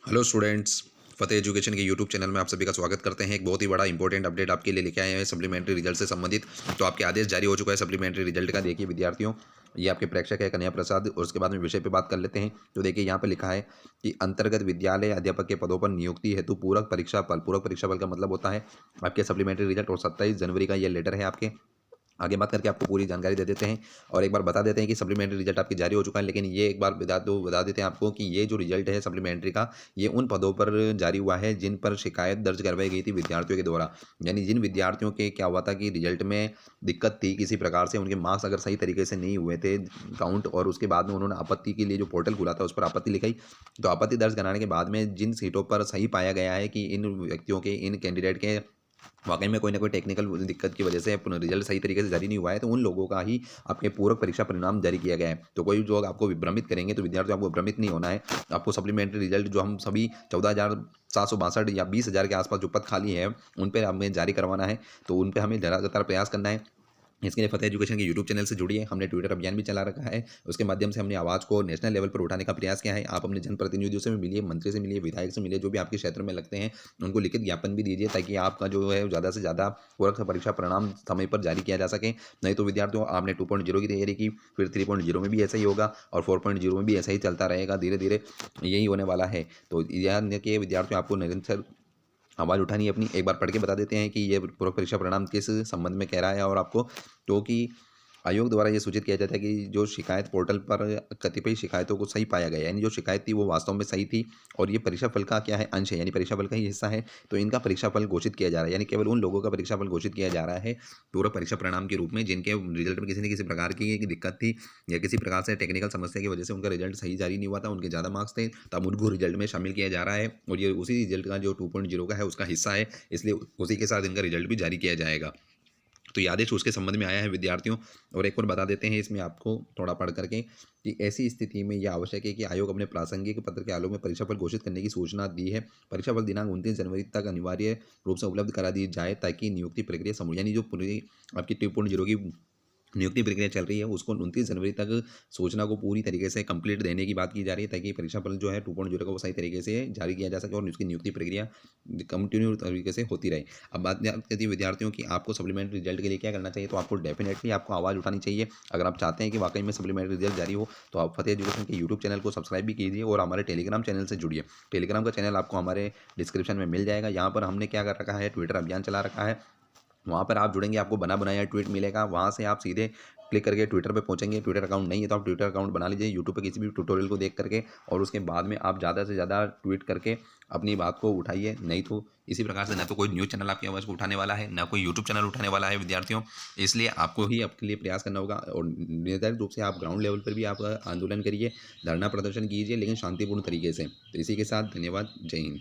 Hello students, फतेह education के YouTube channel में आप सभी का स्वागत करते हैं। एक बहुत ही बड़ा इंपॉर्टेंट अपडेट आपके लिए लेके आए हैं सप्लीमेंट्री रिजल्ट से संबंधित। तो आपके आदेश जारी हो चुका है सप्लीमेंट्री रिजल्ट का। देखिए विद्यार्थियों, ये आपके प्रेक्षक है कन्हैया प्रसाद, और उसके बाद में विषय पे बात कर लेते हैं। तो देखिए यहाँ पे लिखा है कि अंतर्गत विद्यालय अध्यापक के पदों पर नियुक्ति हेतु पूरक परीक्षा फल का मतलब होता है आपके सप्लीमेंट्री रिजल्ट, और 27 जनवरी का ये लेटर है आपके। आगे बात करके आपको पूरी जानकारी दे देते हैं और एक बार बता देते हैं कि सप्लीमेंट्री रिजल्ट आपकी जारी हो चुका है। लेकिन ये एक बार बता देते हैं आपको कि ये जो रिजल्ट है सप्लीमेंट्री का, ये उन पदों पर जारी हुआ है जिन पर शिकायत दर्ज करवाई गई थी विद्यार्थियों के द्वारा। यानी जिन विद्यार्थियों के क्या हुआ था कि रिजल्ट में दिक्कत थी किसी प्रकार से, उनके मार्क्स अगर सही तरीके से नहीं हुए थे काउंट, और उसके बाद में उन्होंने आपत्ति के लिए जो पोर्टल खुला था उस पर आपत्ति लिखाई। तो आपत्ति दर्ज कराने के बाद में जिन सीटों पर सही पाया गया है कि इन व्यक्तियों के, इन कैंडिडेट के वाकई में कोई ना कोई टेक्निकल दिक्कत की वजह से रिजल्ट सही तरीके से जारी नहीं हुआ है, तो उन लोगों का ही आपके पूरक परीक्षा परिणाम जारी किया गया है। तो कोई जो आपको विभ्रमित करेंगे तो विद्यार्थियों आपको भ्रमित नहीं होना है। आपको सप्लीमेंट्री रिजल्ट जो हम सभी 14,762 या 20,000 के आसपास जो पद खाली है उन पर हमें जारी करवाना है। तो उन पर हमें लगातार प्रयास करना है। इसके लिए फतेह एजुकेशन के यूट्यूब चैनल से जुड़िए। हमने ट्विटर अभियान भी चला रखा है, उसके माध्यम से हमने आवाज़ को नेशनल लेवल पर उठाने का प्रयास किया है। आप अपने जनप्रतिनिधियों से भी मिलिए, मंत्री से मिलिए, विधायक से मिलिए, जो भी आपके क्षेत्र में लगते हैं उनको लिखित ज्ञापन भी दीजिए, ताकि आपका जो है ज़्यादा से ज़्यादा पूरक परीक्षा परिणाम समय पर जारी किया जा सके। नहीं तो विद्यार्थियों, आपने 2.0 की तैयारी की, फिर 3.0 में भी ऐसा ही होगा और 4.0 में भी ऐसा ही चलता रहेगा। धीरे धीरे यही होने वाला है। तो ध्यान रखिए विद्यार्थियों, आपको निरंतर आवाज़ उठानी है अपनी। एक बार पढ़ के बता देते हैं कि ये पूरक परीक्षा परिणाम किस संबंध में कह रहा है। और आपको तो कि आयोग द्वारा ये सूचित किया जाता है कि जो शिकायत पोर्टल पर कतिपय शिकायतों को सही पाया गया, यानी जो शिकायत थी वो वास्तव में सही थी, और ये परीक्षा फल का क्या है, अंश है, यानी परीक्षा फल का ही हिस्सा है। तो इनका परीक्षा फल घोषित किया जा रहा है, यानी केवल उन लोगों का परीक्षा फल घोषित किया जा रहा है पूरक परीक्षा परिणाम के रूप में जिनके रिजल्ट में किसी न किसी प्रकार की दिक्कत थी, या किसी प्रकार से टेक्निकल समस्या की वजह से उनका रिजल्ट सही जारी नहीं हुआ था, उनके ज़्यादा मार्क्स थे, तब उनको रिजल्ट में शामिल किया जा रहा है। और ये उसी रिजल्ट का जो 2.0 का है उसका हिस्सा है, इसलिए उसी के साथ इनका रिजल्ट भी जारी किया जाएगा। तो ये आदेश उसके संबंध में आया है विद्यार्थियों। और एक और बता देते हैं इसमें आपको थोड़ा पढ़ करके कि ऐसी स्थिति में यह आवश्यक है कि आयोग अपने प्रासंगिक पत्र के आलोक में परीक्षाफल घोषित करने की सूचना दी है। परीक्षाफल दिनांक 29 जनवरी तक अनिवार्य रूप से उपलब्ध करा दी जाए, ताकि नियुक्ति प्रक्रिया यानी जो पूरी आपकी 2.0 की नियुक्ति प्रक्रिया चल रही है उसको 29 जनवरी तक सूचना को पूरी तरीके से कंप्लीट देने की बात की जा रही है, ताकि परीक्षाफल जो है 2.0 का वो सही तरीके से जारी किया जा सके और उसकी नियुक्ति प्रक्रिया कंटिन्यू तरीके से होती रहे। अब बात करती है विद्यार्थियों की आपको सप्लीमेंट्री रिजल्ट के लिए क्या करना चाहिए। तो आपको डेफिनेटली आपको आवाज़ उठानी चाहिए। अगर आप चाहते हैं कि वाकई में सप्लीमेंट्री रिजल्ट जारी हो, तो आप फतेह एजुकेशन के यूट्यूब चैनल को सब्सक्राइब भी कीजिए और हमारे टेलीग्राम चैनल से जुड़िए। टेलीग्राम का चैनल आपको हमारे डिस्क्रिप्शन में मिल जाएगा। यहाँ पर हमने क्या कर रखा है, ट्विटर अभियान चला रखा है। वहाँ पर आप जुड़ेंगे, आपको बना बनाया ट्वीट मिलेगा, वहाँ से आप सीधे क्लिक करके ट्विटर पे पहुँचेंगे। ट्विटर अकाउंट नहीं है तो आप ट्विटर अकाउंट बना लीजिए यूट्यूब पे किसी भी ट्यूटोरियल को देख करके, और उसके बाद में आप ज़्यादा से ज़्यादा ट्वीट करके अपनी बात को उठाइए। नहीं तो इसी प्रकार से ना तो कोई न्यूज़ चैनल आपकी आवाज़ को उठाने वाला है, ना कोई यूट्यूब चैनल उठाने वाला है विद्यार्थियों। इसलिए आपको ही आपके लिए प्रयास करना होगा, और निर्धारित रूप से आप ग्राउंड लेवल पर भी आप आंदोलन करिए, धरना प्रदर्शन कीजिए, लेकिन शांतिपूर्ण तरीके से। तो इसी के साथ धन्यवाद, जय हिंद।